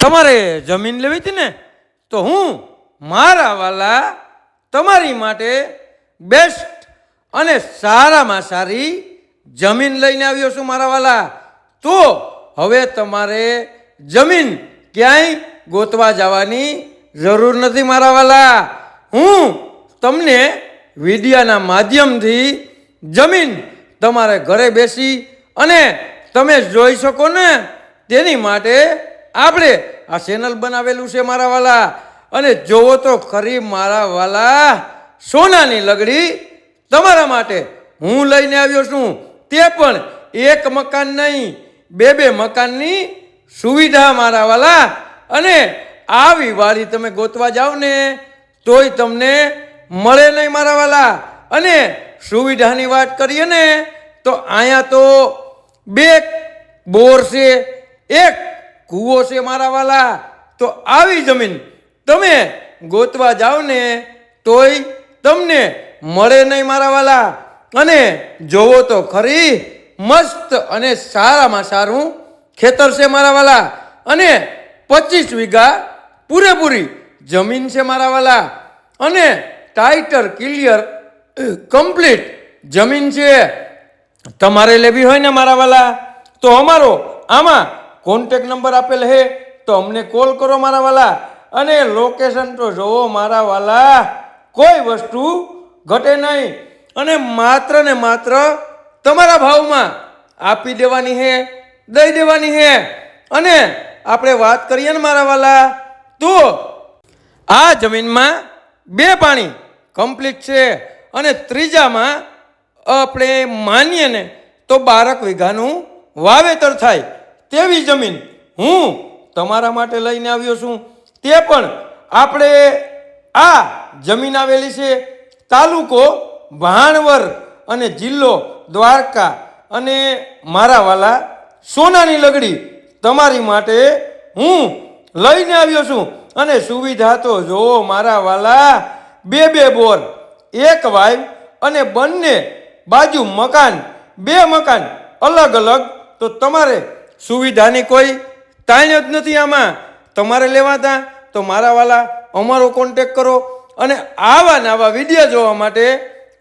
તમારે જમીન લેવી હતી ને, તો હું મારા વાલા તમારી માટે બેસ્ટ અને સારામાં સારી જમીન લઈને આવ્યો છું મારા વાલા. તો હવે તમારે જમીન ક્યાંય ગોતવા જવાની જરૂર નથી મારા વાલા. હું તમને વિડિયાના માધ્યમથી જમીન તમારે ઘરે બેસી અને તમે જોઈ શકો ને, તેની માટે આપણે આ ચેનલ બનાવેલું છે મારા વાલા. અને જોવો તો ખરી મારા વાલા, સોનાની લગડી તમારા માટે હું લઈને આવ્યો છું. તે પણ એક મકાન નહીં, બે મકાનની સુવિધા મારા વાલા. અને આવી વાડી તમે ગોતવા જાઓ ને તોય તમને મળે નહીં મારા વાલા. અને સુવિધાની વાત કરીએ ને તો અહીંયા તો 2 બોર છે, 1 કૂવો છે મારા વાલા. તો આવી જમીન તમે ગોતવા જાઓ ને તોય તમને મળે નહીં મારા વાલા. અને જોવો તો ખરી, મસ્ત અને સારામાં સારું ખેતર છે મારા વાલા. અને 25 વીઘા પૂરેપૂરી જમીન છે મારા વાલા. અને ટાઇટલ ક્લિયર કમ્પ્લીટ જમીન છે. તમારે લેવી હોય ને મારા વાલા તો અમારો આમાં કોન્ટેક નંબર આપેલ છે, તો અમને કોલ કરો મારા વાલા. અને લોકેશન તો જોવો મારા વાલા, કોઈ વસ્તુ ઘટે નહીં. અને માત્ર ને માત્ર તમારા ભાવમાં આપી દેવાની છે, દઈ દેવાની છે. અને આપણે વાત કરીએ ને મારા વાલા, તો આ જમીનમાં 2 પાણી કમ્પ્લીટ છે. અને ત્રીજામાં આપણે માનીએ ને તો 12 વીઘાનું વાવેતર થાય તેવી જમીન હું તમારા માટે લઈને આવ્યો છું. તે પણ આપણે આ જમીન આવેલી છે તાલુકો ભાણવર અને જિલ્લો દ્વારકા. અને મારા વાલા, સોનાની લગડી તમારી માટે હું લઈને આવ્યો છું. અને સુવિધા તો જોવો મારા વાલા, 2 બોર, 1 વાઇવ અને બંને બાજુ મકાન, 2 મકાન અલગ અલગ. તો તમારે સુવિધાની કોઈ તાણ જ નથી આમાં. તમારે લેવાતા તો મારા વાલા અમારો કોન્ટેક કરો. અને આવા નવા વિડીયો જોવા માટે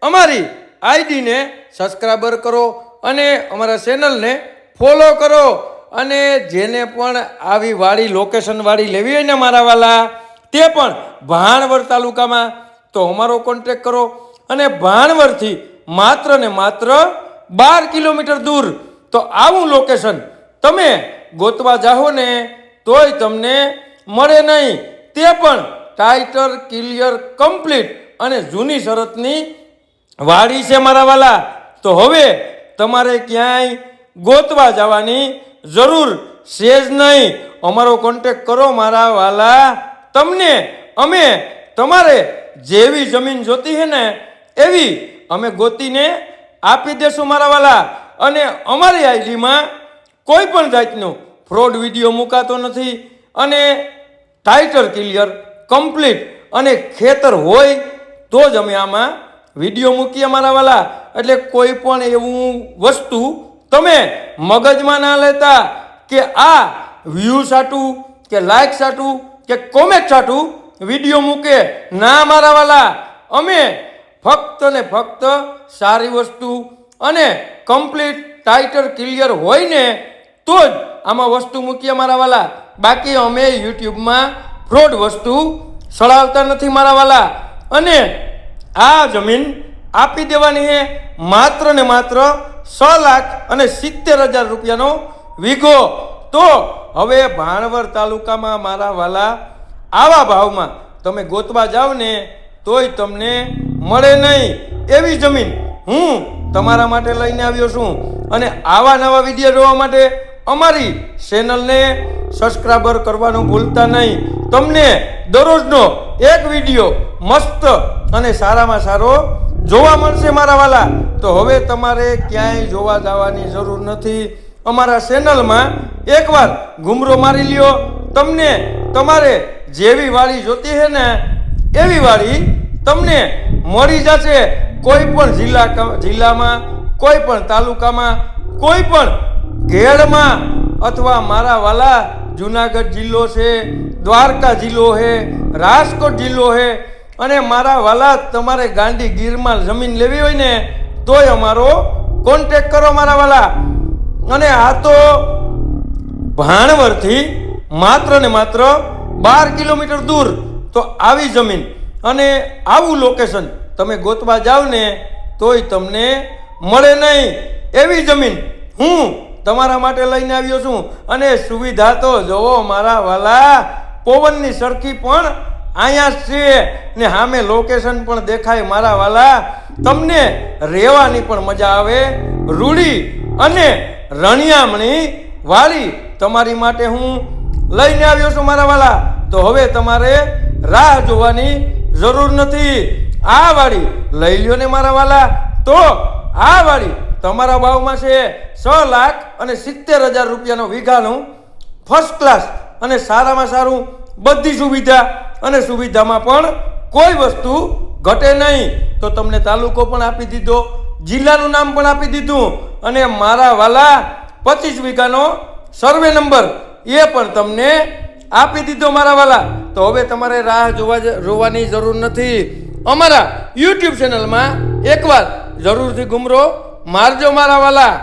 અમારી આઈડીને સબસ્ક્રાઈબર કરો અને અમારા ચેનલને ફોલો કરો. અને જેને પણ આવી વાડી લોકેશન વાડી લેવી હોય ને મારા વાલા, તે પણ ભાણવર તાલુકામાં તો અમારો કોન્ટેક કરો. અને ભાણવરથી માત્ર ને માત્ર 12 કિલોમીટર દૂર. તો આવું લોકેશન તમે ગોતવા જાઓ ને તોય તમને મળે નહીં. તે પણ ટાઇટલ ક્લિયર કમ્પ્લીટ અને જૂની શરતની વાડી છે મારા વાલા. તો હવે તમારે ક્યાંય ગોતવા જવાની જરૂર છે જ નહીં. અમારો કોન્ટેક કરો મારા વાલા. તમને અમે તમારે જેવી જમીન જોતી છે ને એવી અમે ગોતીને આપી દેશું મારા વાલા. અને અમારી આઈડીમાં કોઈ પણ જાતનો ફ્રોડ વિડીયો મુકાતો નથી. અને ટાઇટલ ક્લિયર કમ્પ્લીટ અને ખેતર હોય તો જ અમે આમાં વિડીયો મૂકીએ મારા વાલા. એટલે કોઈ પણ એવું વસ્તુ તમે મગજમાં ના લેતા કે આ વ્યૂ સાટું કે લાઇક સાટું કે કોમેન્ટ સાટું વિડીયો મૂકે ના મારા વાલા. અમે ફક્ત ને ફક્ત સારી વસ્તુ અને કમ્પ્લીટ ટાઇટલ ક્લિયર હોય ને તો જ આમાં વસ્તુ મૂકીએ મારા વાલા. બાકી અમે યુટ્યુબમાં ફ્રોડ વસ્તુ ચડાવતા નથી મારા વાલા. અને આ જમીન આપી દેવાની છે માત્ર ને માત્ર 6,70,000 રૂપિયાનો વીઘો. તો હવે ભાણવર તાલુકામાં મારા વાલા આવા ભાવમાં તમે ગોતવા જાઓ ને તોય તમને મળે નહીં એવી જમીન હું તમારા માટે લઈને આવ્યો છું. અને આવા નવા વિડીયો જોવા માટે અમારી ચેનલને સબસ્ક્રાઈબર કરવાનું ભૂલતા નહીં. તમને દરરોજનો એક વિડીયો મસ્ત અને સારામાં સારો જોવા મળશે મારા વાલા. તો હવે તમારે ક્યાંય જોવા જવાની જરૂર નથી. અમારા ચેનલમાં એકવાર ઘૂમરો મારી લ્યો. તમને તમારે જેવી વાડી જોતી છે ને એવી વાડી તમને મળી જશે. કોઈ પણ જિલ્લામાં, કોઈ પણ તાલુકામાં, કોઈ પણ ઘેડમાં, અથવા મારા વાલા જુનાગઢ જિલ્લો છે, દ્વારકા જિલ્લો છે, રાજકોટ જિલ્લો છે, અને મારા વાલા તમારે ગાંડી ગીરમાં જમીન લેવી હોય ને તોય અમારો કોન્ટેક કરો મારા વાલા. અને આ તો ભાણવડથી માત્ર ને માત્ર 12 કિલોમીટર દૂર. તો આવી જમીન અને આવું લોકેશન તમે ગોતવા જાવ ને તોય તમને મળે નહીં. એવી જમીન હું તમારા માટે લઈને આવ્યો છું. અને સુવિધા તો જોવો મારા વાલા, પવનની સરખી પણ અહીંયા જ છે ને સામે લોકેશન પણ દેખાય મારા વાલા. તમને રહેવાની પણ મજા આવે. રૂડી અને રણિયામણી વાળી તમારી માટે હું લઈને આવ્યો છું મારા વાલા. તો હવે તમારે રાહ જોવાની જરૂર નથી. આ વાળી લઈ લ્યો ને મારા વાલા. તો આ વાળી તમારા ભાવમાં છે 6,70,000 રૂપિયાનો વીઘાનું ફર્સ્ટ ક્લાસ અને સારામાં સારું બધી સુવિધા. અને સુવિધામાં પણ કોઈ વસ્તુ ઘટે નહીં. તો તમને તાલુકો પણ આપી દીધો, જિલ્લાનું નામ પણ આપી દીધું, અને મારા વાલા 25 વીઘાનો સર્વે નંબર એ પણ તમને આપી દીધો મારા વાલા. તો હવે તમારે રાહ જોવાની જરૂર નથી. અમારા યુટ્યુબ ચેનલમાં એકવાર જરૂરથી ગુમરો મારજો મારા વાલા.